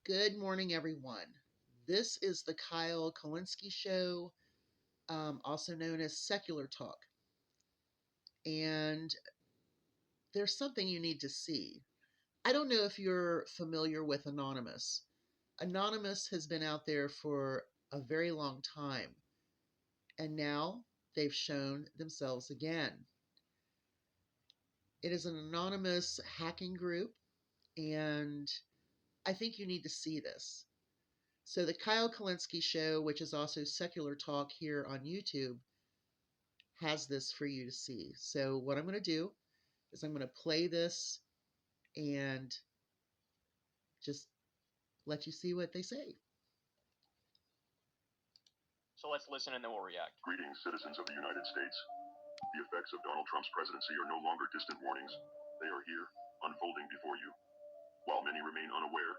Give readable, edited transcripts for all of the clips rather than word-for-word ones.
Good morning, everyone. This is the Kyle Kulinski Show, also known as Secular Talk. And there's something you need to see. I don't know if you're familiar with Anonymous. Anonymous has been out there for a very long time, and now they've shown themselves again. It is an anonymous hacking group, and I think you need to see this. So, the Kyle Kulinski Show, which is also Secular Talk here on YouTube, has this for you to see. So, what I'm going to do is I'm going to play this and just let you see what they say. So let's listen and then we'll react. Greetings, citizens of the United States. The effects of Donald Trump's presidency are no longer distant warnings. They are here, unfolding before you. While many remain unaware,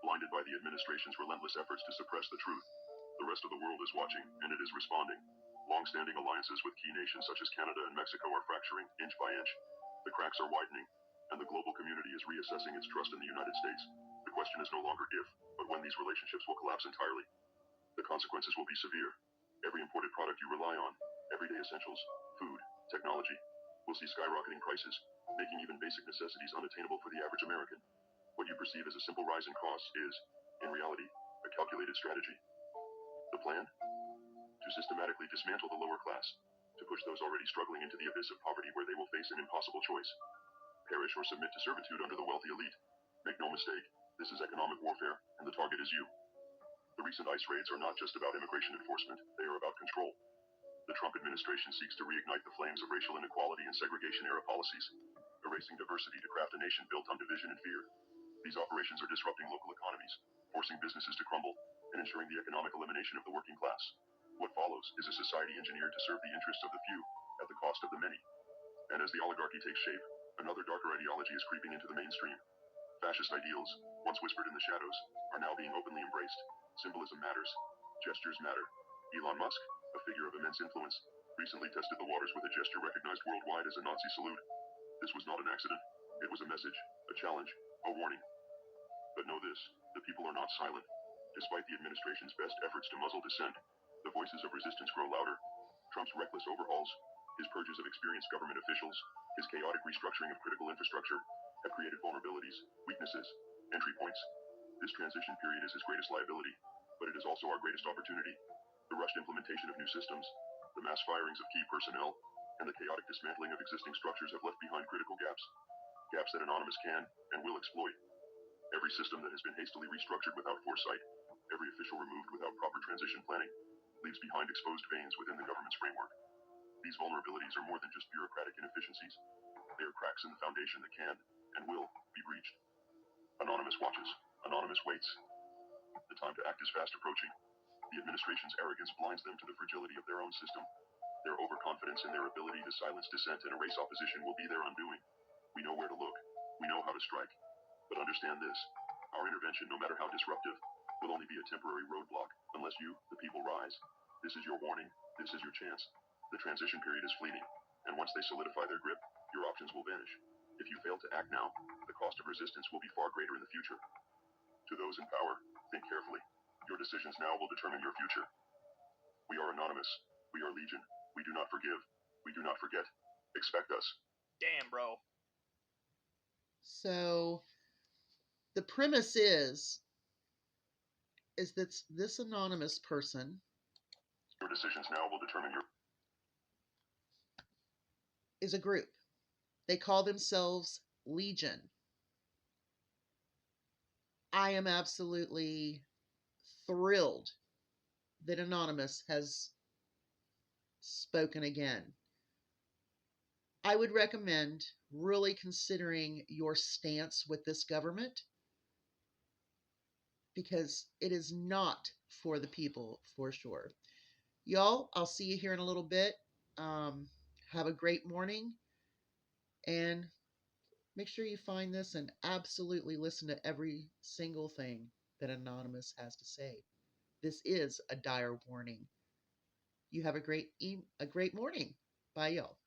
blinded by the administration's relentless efforts to suppress the truth, the rest of the world is watching, and it is responding. Long-standing alliances with key nations such as Canada and Mexico are fracturing inch by inch. The cracks are widening, and the global community is reassessing its trust in the United States. The question is no longer if, but when these relationships will collapse entirely. The consequences will be severe. Every imported product you rely on, everyday essentials, food, technology, will see skyrocketing prices, making even basic necessities unattainable for the average American. What you perceive as a simple rise in costs is, in reality, a calculated strategy. The plan? To systematically dismantle the lower class, to push those already struggling into the abyss of poverty where they will face an impossible choice. Perish or submit to servitude under the wealthy elite. Make no mistake, this is economic warfare, and the target is you. The recent ICE raids are not just about immigration enforcement, they are about control. The Trump administration seeks to reignite the flames of racial inequality and segregation-era policies, erasing diversity to craft a nation built on division and fear. These operations are disrupting local economies, forcing businesses to crumble, and ensuring the economic elimination of the working class. What follows is a society engineered to serve the interests of the few, at the cost of the many. And as the oligarchy takes shape, another darker ideology is creeping into the mainstream. Fascist ideals, once whispered in the shadows, are now being openly embraced. Symbolism matters. Gestures matter. Elon Musk, a figure of immense influence, recently tested the waters with a gesture recognized worldwide as a Nazi salute. This was not an accident. It was a message, a challenge, a warning. But know this, the people are not silent. Despite the administration's best efforts to muzzle dissent, the voices of resistance grow louder. Trump's reckless overhauls, his purges of experienced government officials, his chaotic restructuring of critical infrastructure, have created vulnerabilities, weaknesses, entry points. This transition period is his greatest liability, but it is also our greatest opportunity. The rushed implementation of new systems, the mass firings of key personnel, and the chaotic dismantling of existing structures have left behind critical gaps. Gaps that Anonymous can and will exploit. Every system that has been hastily restructured without foresight, every official removed without proper transition planning, leaves behind exposed veins within the government's framework. These vulnerabilities are more than just bureaucratic inefficiencies. They are cracks in the foundation that can and will be breached. Anonymous watches. Anonymous waits. The time to act is fast approaching. The administration's arrogance blinds them to the fragility of their own system. Their overconfidence in their ability to silence dissent and erase opposition will be their undoing. We know where to look. We know how to strike. But understand this. Our intervention, no matter how disruptive, will only be a temporary roadblock unless you, the people, rise. This is your warning. This is your chance. The transition period is fleeting, and once they solidify their grip, your options will vanish. If you fail to act now, the cost of resistance will be far greater in the future. To those in power, think carefully. Your decisions now will determine your future. We are Anonymous. We are Legion. We do not forgive. We do not forget. Expect us. Damn, bro. So, the premise is that this anonymous person Your decisions now will determine your... is a group. They call themselves Legion. I am absolutely thrilled that Anonymous has spoken again. I would recommend really considering your stance with this government because it is not for the people for sure. Y'all, I'll see you here in a little bit. Have a great morning and make sure you find this and absolutely listen to every single thing that Anonymous has to say. This is a dire warning. You have a great morning. Bye, y'all.